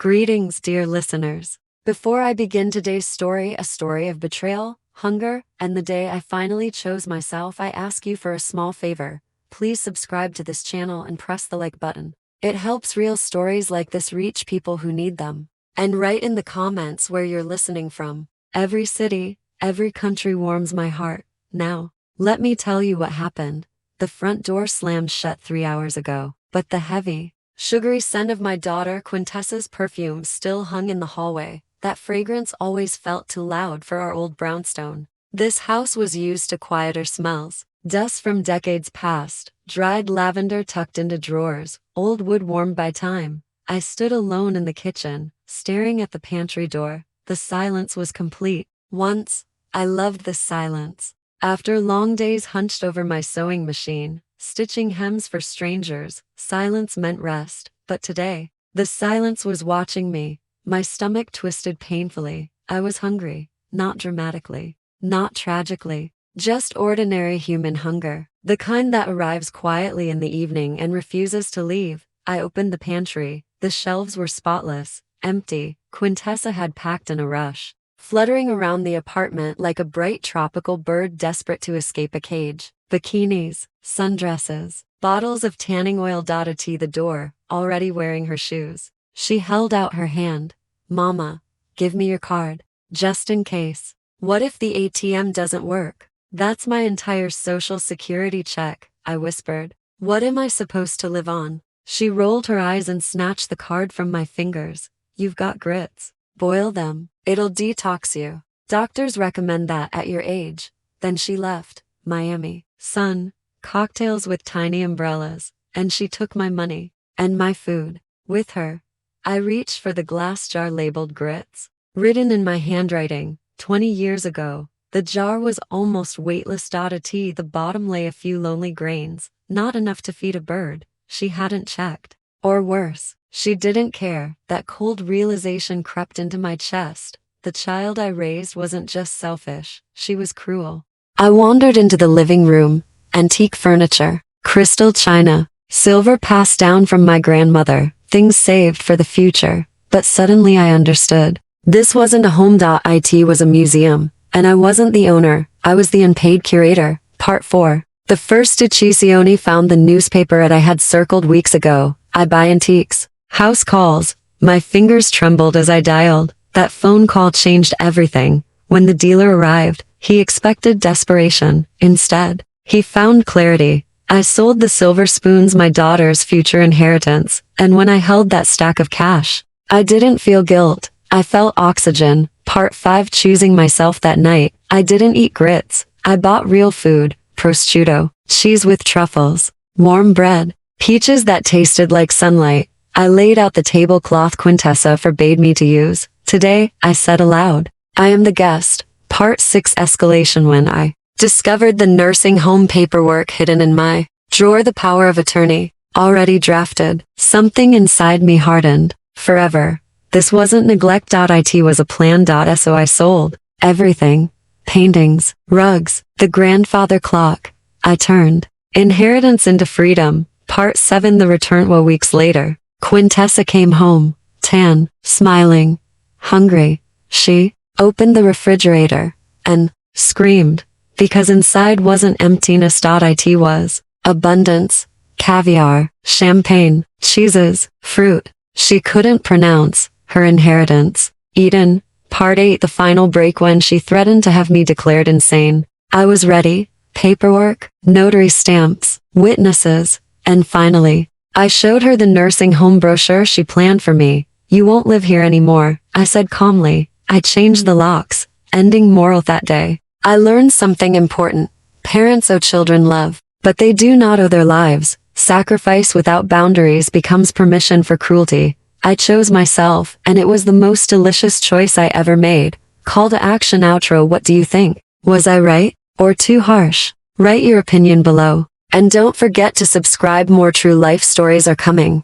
Greetings, dear listeners. Before I begin today's story, a story of betrayal, hunger, and the day I finally chose myself, I ask you for a small favor. Please subscribe to this channel and press the like button. It helps real stories like this reach people who need them. And write in the comments where you're listening from. Every city, every country warms my heart. Now, let me tell you what happened. The front door slammed shut 3 hours ago, but the heavy, sugary scent of my daughter Quintessa's perfume still hung in the hallway. That fragrance always felt too loud for our old brownstone. This house was used to quieter smells. Dust from decades past, dried lavender tucked into drawers, old wood warmed by time. I stood alone in the kitchen, staring at the pantry door. The silence was complete. Once, I loved this silence. After long days hunched over my sewing machine, stitching hems for strangers, silence meant rest. But today, the silence was watching me. My stomach twisted painfully. I was hungry, not dramatically, not tragically, just ordinary human hunger. The kind that arrives quietly in the evening and refuses to leave. I opened the pantry. The shelves were spotless, empty. Quintessa had packed in a rush, fluttering around the apartment like a bright tropical bird desperate to escape a cage. Bikinis, sundresses, bottles of tanning oil dotted the door, already wearing her shoes. She held out her hand. Mama, give me your card, just in case. What if the ATM doesn't work? That's my entire social security check, I whispered. What am I supposed to live on? She rolled her eyes and snatched the card from my fingers. You've got grits. Boil them. It'll detox you. Doctors recommend that at your age. Then she left. Miami. Sun. Cocktails with tiny umbrellas. And she took my money. And my food. With her. I reached for the glass jar labeled grits. Written in my handwriting, 20 years ago. The jar was almost weightless. The bottom lay a few lonely grains. Not enough to feed a bird. She hadn't checked. Or worse, she didn't care. That cold realization crept into my chest. The child I raised wasn't just selfish, she was cruel. I wandered into the living room. Antique furniture, crystal china, silver passed down from my grandmother, things saved for the future. But suddenly I understood. This wasn't a home. It was a museum. And I wasn't the owner, I was the unpaid curator. Part 4. The first decisione found the newspaper I had circled weeks ago. I buy antiques. House calls. My fingers trembled as I dialed. That phone call changed everything. When the dealer arrived, he expected desperation. Instead, he found clarity. I sold the silver spoons, my daughter's future inheritance, and when I held that stack of cash, I didn't feel guilt. I felt oxygen. Part 5. Choosing myself that night. I didn't eat grits. I bought real food. Prosciutto, cheese with truffles, warm bread, peaches that tasted like sunlight. I laid out the tablecloth Quintessa forbade me to use. Today, I said aloud, I am the guest. Part 6. Escalation. When I discovered the nursing home paperwork hidden in my drawer, the power of attorney, already drafted, something inside me hardened. Forever. This wasn't neglect. It was a plan. So I sold everything. Paintings, rugs, the grandfather clock. I turned inheritance into freedom. Part 7. The return. Weeks later, Quintessa came home, tan, smiling, hungry. She opened the refrigerator and screamed, because inside wasn't emptiness. It was abundance, caviar, champagne, cheeses, fruit. She couldn't pronounce her inheritance. Eden. Part 8. The final break. When she threatened to have me declared insane, I was ready. Paperwork, notary stamps, witnesses, and finally, I showed her the nursing home brochure she planned for me. You won't live here anymore, I said calmly. I changed the locks. Ending moral. That day, I learned something important. Parents owe children love, but they do not owe their lives. Sacrifice without boundaries becomes permission for cruelty. I chose myself, and it was the most delicious choice I ever made. Call to action. Outro. What do you think? Was I right? Or too harsh? Write your opinion below. And don't forget to subscribe. More true life stories are coming.